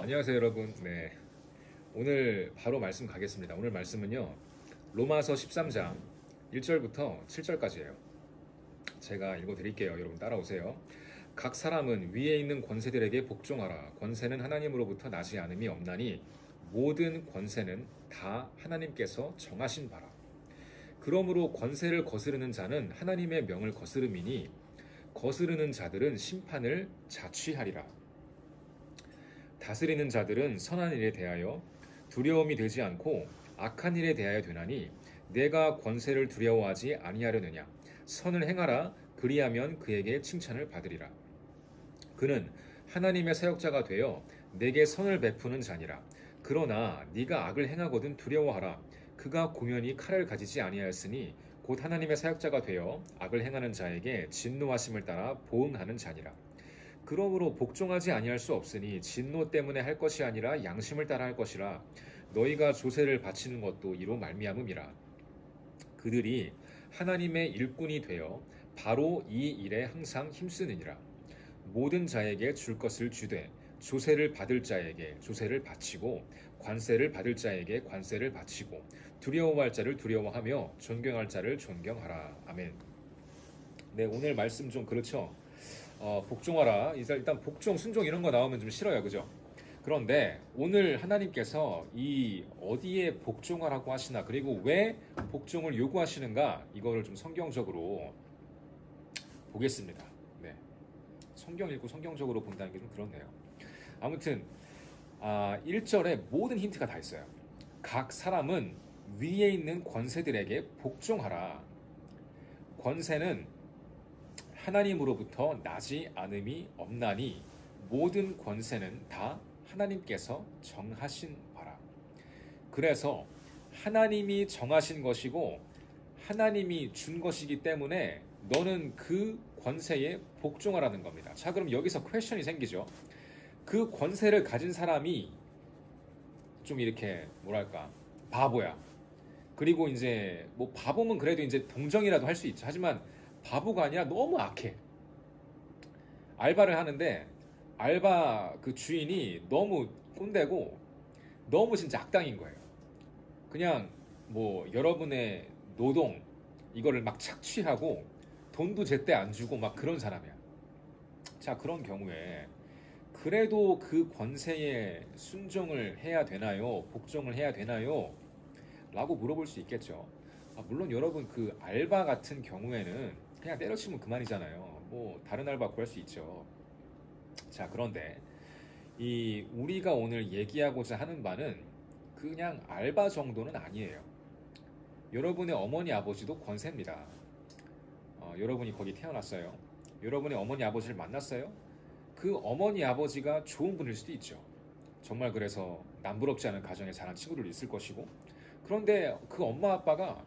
안녕하세요 여러분. 네, 오늘 바로 말씀 가겠습니다. 오늘 말씀은요, 로마서 13장 1절부터 7절까지예요. 제가 읽어드릴게요. 여러분 따라오세요. 각 사람은 위에 있는 권세들에게 복종하라. 권세는 하나님으로부터 나지 않음이 없나니 모든 권세는 다 하나님께서 정하신 바라. 그러므로 권세를 거스르는 자는 하나님의 명을 거스름이니 거스르는 자들은 심판을 자취하리라. 다스리는 자들은 선한 일에 대하여 두려움이 되지 않고 악한 일에 대하여 되나니 내가 권세를 두려워하지 아니하려느냐. 선을 행하라. 그리하면 그에게 칭찬을 받으리라. 그는 하나님의 사역자가 되어 내게 선을 베푸는 자니라. 그러나 네가 악을 행하거든 두려워하라. 그가 공연히 칼을 가지지 아니하였으니 곧 하나님의 사역자가 되어 악을 행하는 자에게 진노하심을 따라 보응하는 자니라. 그러므로 복종하지 아니할 수 없으니 진노 때문에 할 것이 아니라 양심을 따라 할 것이라. 너희가 조세를 바치는 것도 이로 말미암음이라. 그들이 하나님의 일꾼이 되어 바로 이 일에 항상 힘쓰느니라. 모든 자에게 줄 것을 주되 조세를 받을 자에게 조세를 바치고 관세를 받을 자에게 관세를 바치고 두려워할 자를 두려워하며 존경할 자를 존경하라. 아멘. 네, 오늘 말씀 좀 그렇죠. 복종하라. 일단 복종, 순종 이런 거 나오면 좀 싫어요. 그죠? 그런데 오늘 하나님께서 이 어디에 복종하라고 하시나, 그리고 왜 복종을 요구하시는가, 이거를 좀 성경적으로 보겠습니다. 네. 성경 읽고 성경적으로 본다는 게 좀 그렇네요. 아무튼 1절에 모든 힌트가 다 있어요. 각 사람은 위에 있는 권세들에게 복종하라. 권세는 하나님으로부터 나지 않음이 없나니 모든 권세는 다 하나님께서 정하신 바라. 그래서 하나님이 정하신 것이고 하나님이 준 것이기 때문에 너는 그 권세에 복종하라는 겁니다. 자, 그럼 여기서 퀘션이 생기죠. 그 권세를 가진 사람이 좀 이렇게 뭐랄까 바보야. 그리고 이제 뭐 바보면 그래도 이제 동정이라도 할 수 있죠. 하지만 바보가 아니라 너무 악해. 알바를 하는데 알바 그 주인이 너무 꼰대고 너무 진짜 악당인 거예요. 그냥 뭐 여러분의 노동 이거를 막 착취하고 돈도 제때 안 주고 막 그런 사람이야. 자, 그런 경우에 그래도 그 권세에 순종을 해야 되나요? 복종을 해야 되나요? 라고 물어볼 수 있겠죠. 물론 여러분 그 알바 같은 경우에는 그냥 때려치면 그만이잖아요. 뭐 다른 알바 구할 수 있죠. 자, 그런데 이 우리가 오늘 얘기하고자 하는 바는 그냥 알바 정도는 아니에요. 여러분의 어머니 아버지도 권세입니다. 여러분이 거기 태어났어요. 여러분의 어머니 아버지를 만났어요. 그 어머니 아버지가 좋은 분일 수도 있죠. 정말 그래서 남부럽지 않은 가정에 자란 친구들 있을 것이고, 그런데 그 엄마 아빠가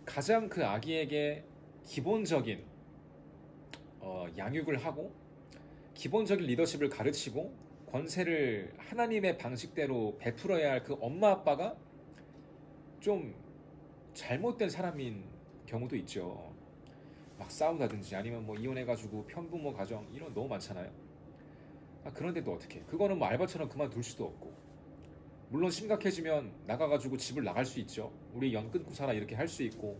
가장 그 아기에게 기본적인 양육을 하고 기본적인 리더십을 가르치고 권세를 하나님의 방식대로 베풀어야 할 그 엄마 아빠가 좀 잘못된 사람인 경우도 있죠. 막 싸운다든지 아니면 뭐 이혼해가지고 편부모 가정 이런 너무 많잖아요. 그런데도 어떻게? 그거는 뭐 알바처럼 그만둘 수도 없고, 물론 심각해지면 나가가지고 집을 나갈 수 있죠. 우리 연 끊고 살아 이렇게 할 수 있고,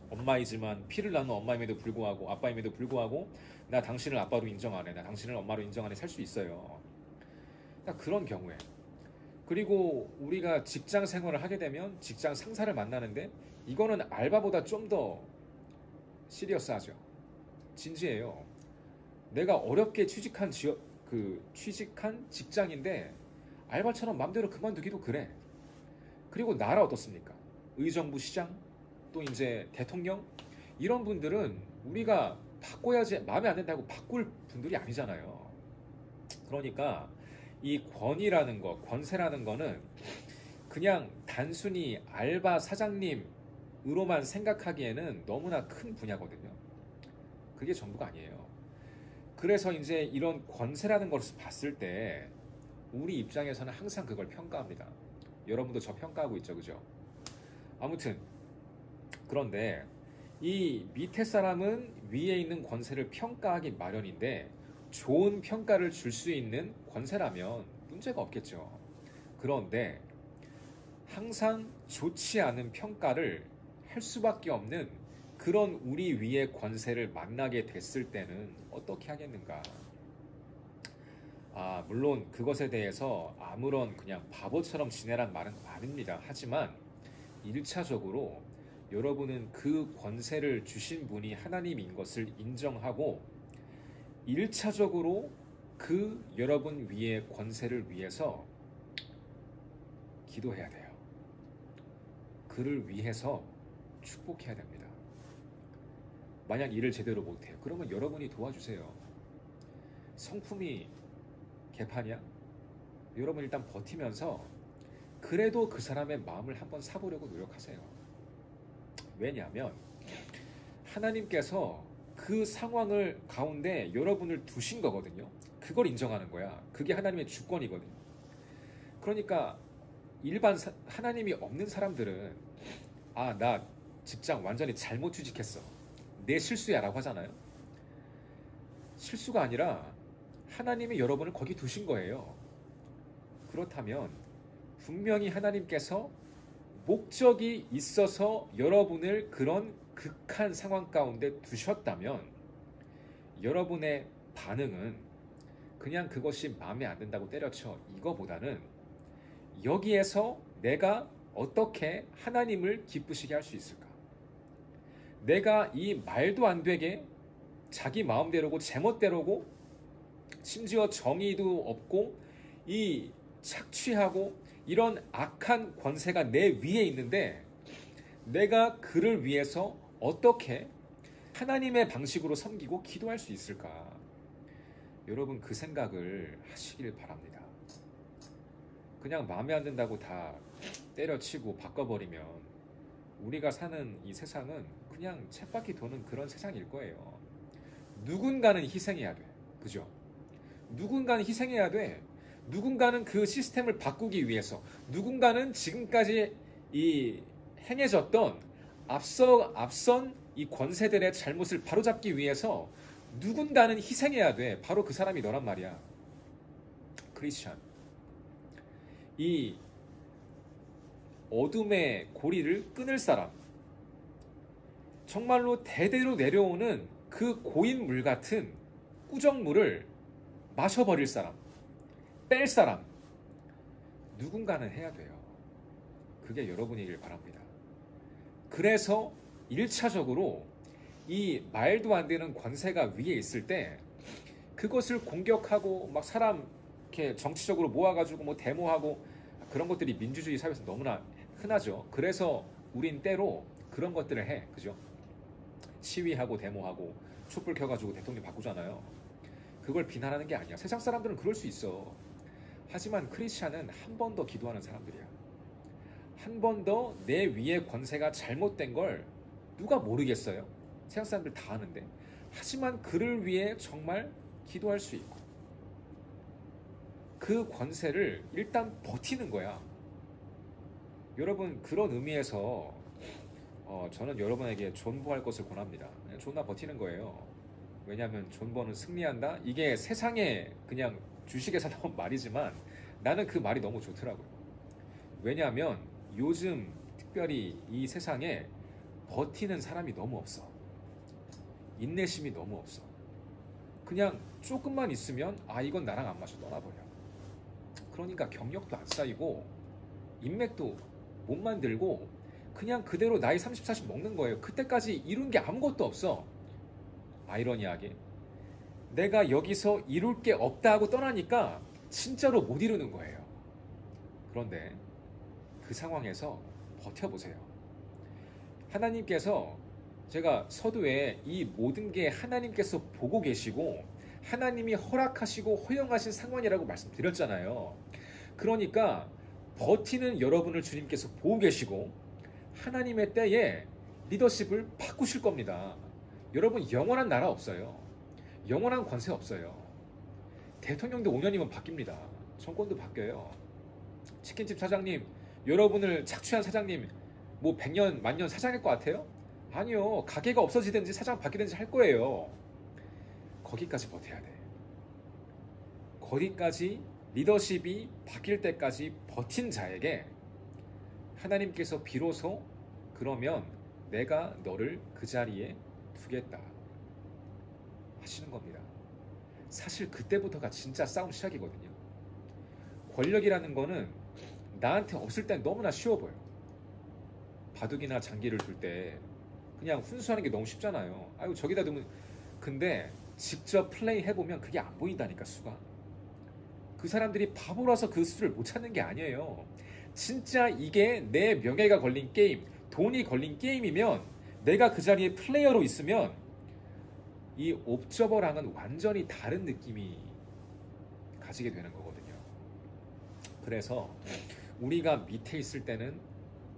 엄마이지만 피를 낳는 엄마임에도 불구하고 아빠임에도 불구하고 나 당신을 아빠로 인정 안 해, 나 당신을 엄마로 인정 안 해 살 수 있어요. 그런 경우에, 그리고 우리가 직장 생활을 하게 되면 직장 상사를 만나는데 이거는 알바보다 좀 더 시리어스하죠. 진지해요. 내가 어렵게 취직한 취직한 직장인데 알바처럼 맘대로 그만두기도 그래. 그리고 나라 어떻습니까? 의정부 시장, 또 이제 대통령, 이런 분들은 우리가 바꿔야지, 마음에 안 든다고 바꿀 분들이 아니잖아요. 그러니까 이 권위라는 거, 권세라는 거는 그냥 단순히 알바 사장님으로만 생각하기에는 너무나 큰 분야거든요. 그게 전부가 아니에요. 그래서 이제 이런 권세라는 것을 봤을 때 우리 입장에서는 항상 그걸 평가합니다. 여러분도 저 평가하고 있죠, 그죠? 아무튼 그런데 이 밑에 사람은 위에 있는 권세를 평가하기 마련인데 좋은 평가를 줄 수 있는 권세라면 문제가 없겠죠. 그런데 항상 좋지 않은 평가를 할 수밖에 없는 그런 우리 위의 권세를 만나게 됐을 때는 어떻게 하겠는가? 물론 그것에 대해서 아무런 그냥 바보처럼 지내란 말은 아닙니다. 하지만 1차적으로 여러분은 그 권세를 주신 분이 하나님인 것을 인정하고 1차적으로 그 여러분 위의 권세를 위해서 기도해야 돼요. 그를 위해서 축복해야 됩니다. 만약 일을 제대로 못해요. 그러면 여러분이 도와주세요. 성품이 개판이야? 여러분 일단 버티면서 그래도 그 사람의 마음을 한번 사보려고 노력하세요. 왜냐하면 하나님께서 그 상황을 가운데 여러분을 두신 거거든요. 그걸 인정하는 거야. 그게 하나님의 주권이거든요. 그러니까 일반 하나님이 없는 사람들은 나 직장 완전히 잘못 취직했어. 내 실수야 라고 하잖아요. 실수가 아니라 하나님이 여러분을 거기 두신 거예요. 그렇다면 분명히 하나님께서 목적이 있어서 여러분을 그런 극한 상황 가운데 두셨다면 여러분의 반응은 그냥 그것이 마음에 안 든다고 때려쳐 이거보다는 여기에서 내가 어떻게 하나님을 기쁘시게 할 수 있을까? 내가 이 말도 안 되게 자기 마음대로고 제멋대로고 심지어 정의도 없고 이 착취하고 이런 악한 권세가 내 위에 있는데 내가 그를 위해서 어떻게 하나님의 방식으로 섬기고 기도할 수 있을까? 여러분 그 생각을 하시길 바랍니다. 그냥 마음에 안 든다고 다 때려치고 바꿔버리면 우리가 사는 이 세상은 그냥 쳇바퀴 도는 그런 세상일 거예요. 누군가는 희생해야 돼. 그죠? 누군가는 희생해야 돼. 누군가는 그 시스템을 바꾸기 위해서, 누군가는 지금까지 이 행해졌던 앞선 이 권세들의 잘못을 바로잡기 위해서 누군가는 희생해야 돼. 바로 그 사람이 너란 말이야. 크리스찬. 이 어둠의 고리를 끊을 사람, 정말로 대대로 내려오는 그 고인물 같은 꾸정물을 마셔버릴 사람, 뺄 사람, 누군가는 해야 돼요. 그게 여러분이길 바랍니다. 그래서 1차적으로 이 말도 안 되는 권세가 위에 있을 때 그것을 공격하고 막 사람 이렇게 정치적으로 모아가지고 뭐 데모하고 그런 것들이 민주주의 사회에서 너무나 흔하죠. 그래서 우린 때로 그런 것들을 해. 그죠? 시위하고 데모하고 촛불 켜가지고 대통령 바꾸잖아요. 그걸 비난하는 게 아니야. 세상 사람들은 그럴 수 있어. 하지만 크리스찬은 한 번 더 기도하는 사람들이야. 한 번 더 내 위의 권세가 잘못된 걸 누가 모르겠어요? 세상 사람들 다 아는데. 하지만 그를 위해 정말 기도할 수 있고 그 권세를 일단 버티는 거야. 여러분 그런 의미에서 저는 여러분에게 존버할 것을 권합니다. 존나 버티는 거예요. 왜냐하면 존버는 승리한다? 이게 세상에 그냥 주식에서 나온 말이지만 나는 그 말이 너무 좋더라고요. 왜냐하면 요즘 특별히 이 세상에 버티는 사람이 너무 없어. 인내심이 너무 없어. 그냥 조금만 있으면 이건 나랑 안 맞아 떠나버려. 그러니까 경력도 안 쌓이고 인맥도 못 만들고 그냥 그대로 나이 30, 40 먹는 거예요. 그때까지 이룬 게 아무것도 없어. 아이러니하게 내가 여기서 이룰 게 없다 하고 떠나니까 진짜로 못 이루는 거예요. 그런데 그 상황에서 버텨보세요. 하나님께서 제가 서두에 이 모든 게 하나님께서 보고 계시고 하나님이 허락하시고 허용하신 상황이라고 말씀드렸잖아요. 그러니까 버티는 여러분을 주님께서 보고 계시고 하나님의 때에 리더십을 바꾸실 겁니다. 여러분 영원한 나라 없어요. 영원한 권세 없어요. 대통령도 5년이면 바뀝니다. 정권도 바뀌어요. 치킨집 사장님, 여러분을 착취한 사장님 뭐 100년, 만년 사장일 것 같아요? 아니요. 가게가 없어지든지 사장 바뀌든지 할 거예요. 거기까지 버텨야 돼. 거기까지 리더십이 바뀔 때까지 버틴 자에게 하나님께서 비로소 그러면 내가 너를 그 자리에 두겠다 하시는 겁니다. 사실 그때부터가 진짜 싸움 시작이거든요. 권력이라는 거는 나한테 없을 땐 너무나 쉬워 보여. 바둑이나 장기를 둘 때 그냥 훈수하는 게 너무 쉽잖아요. 아유 저기다 두면. 근데 직접 플레이 해보면 그게 안 보인다니까, 수가. 그 사람들이 바보라서 그 수를 못 찾는 게 아니에요. 진짜 이게 내 명예가 걸린 게임, 돈이 걸린 게임이면 내가 그 자리에 플레이어로 있으면 이 옵저버랑은 완전히 다른 느낌이 가지게 되는 거거든요. 그래서 우리가 밑에 있을 때는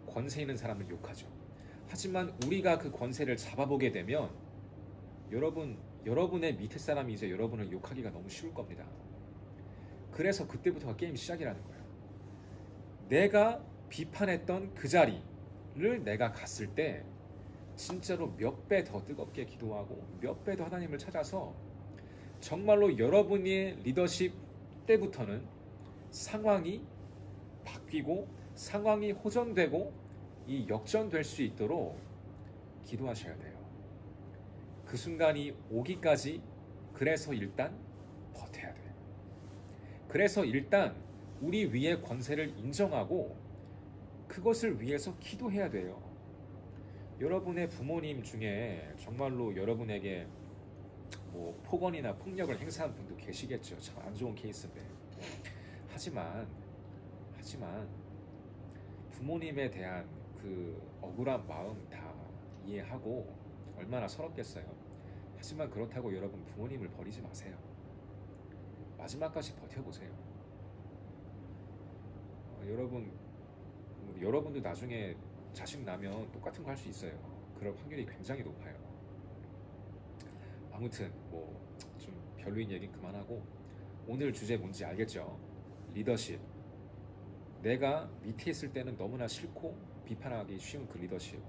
권세 있는 사람을 욕하죠. 하지만 우리가 그 권세를 잡아보게 되면 여러분의 밑에 사람이 이제 여러분을 욕하기가 너무 쉬울 겁니다. 그래서 그때부터가 게임 시작이라는 거예요. 내가 비판했던 그 자리를 내가 갔을 때 진짜로 몇 배 더 뜨겁게 기도하고 몇 배 더 하나님을 찾아서 정말로 여러분의 리더십 때부터는 상황이 바뀌고 상황이 호전되고 이 역전될 수 있도록 기도하셔야 돼요. 그 순간이 오기까지 그래서 일단 버텨야 돼요. 그래서 일단 우리 위의 권세를 인정하고 그것을 위해서 기도해야 돼요. 여러분의 부모님 중에 정말로 여러분에게 뭐 폭언이나 폭력을 행사한 분도 계시겠죠. 참 안 좋은 케이스인데. 하지만 부모님에 대한 그 억울한 마음 다 이해하고 얼마나 서럽겠어요. 하지만 그렇다고 여러분 부모님을 버리지 마세요. 마지막까지 버텨보세요. 여러분도 나중에 자식 나면 똑같은 거 할 수 있어요. 그럴 확률이 굉장히 높아요. 아무튼 뭐 좀 별로인 얘기는 그만하고 오늘 주제 뭔지 알겠죠? 리더십. 내가 밑에 있을 때는 너무나 싫고 비판하기 쉬운 그 리더십.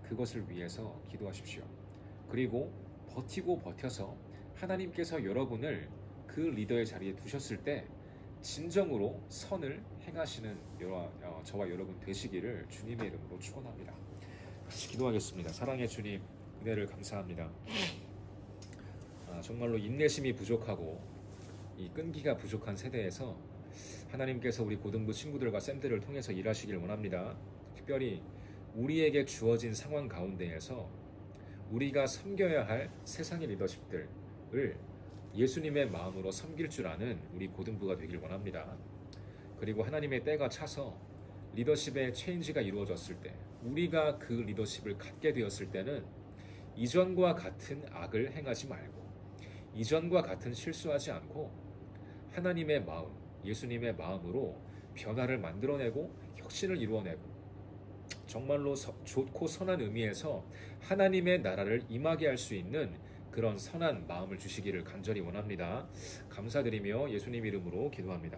그것을 위해서 기도하십시오. 그리고 버티고 버텨서 하나님께서 여러분을 그 리더의 자리에 두셨을 때 진정으로 선을 행하시는 저와 여러분 되시기를 주님의 이름으로 축원합니다. 같이 기도하겠습니다. 사랑의 주님, 은혜를 감사합니다. 정말로 인내심이 부족하고 이 끈기가 부족한 세대에서 하나님께서 우리 고등부 친구들과 쌤들을 통해서 일하시길 원합니다. 특별히 우리에게 주어진 상황 가운데에서 우리가 섬겨야 할 세상의 리더십들을 예수님의 마음으로 섬길 줄 아는 우리 고등부가 되길 원합니다. 그리고 하나님의 때가 차서 리더십의 체인지가 이루어졌을 때 우리가 그 리더십을 갖게 되었을 때는 이전과 같은 악을 행하지 말고 이전과 같은 실수하지 않고 하나님의 마음, 예수님의 마음으로 변화를 만들어내고 혁신을 이루어내고 정말로 좋고 선한 의미에서 하나님의 나라를 임하게 할 수 있는 그런 선한 마음을 주시기를 간절히 원합니다. 감사드리며 예수님 이름으로 기도합니다.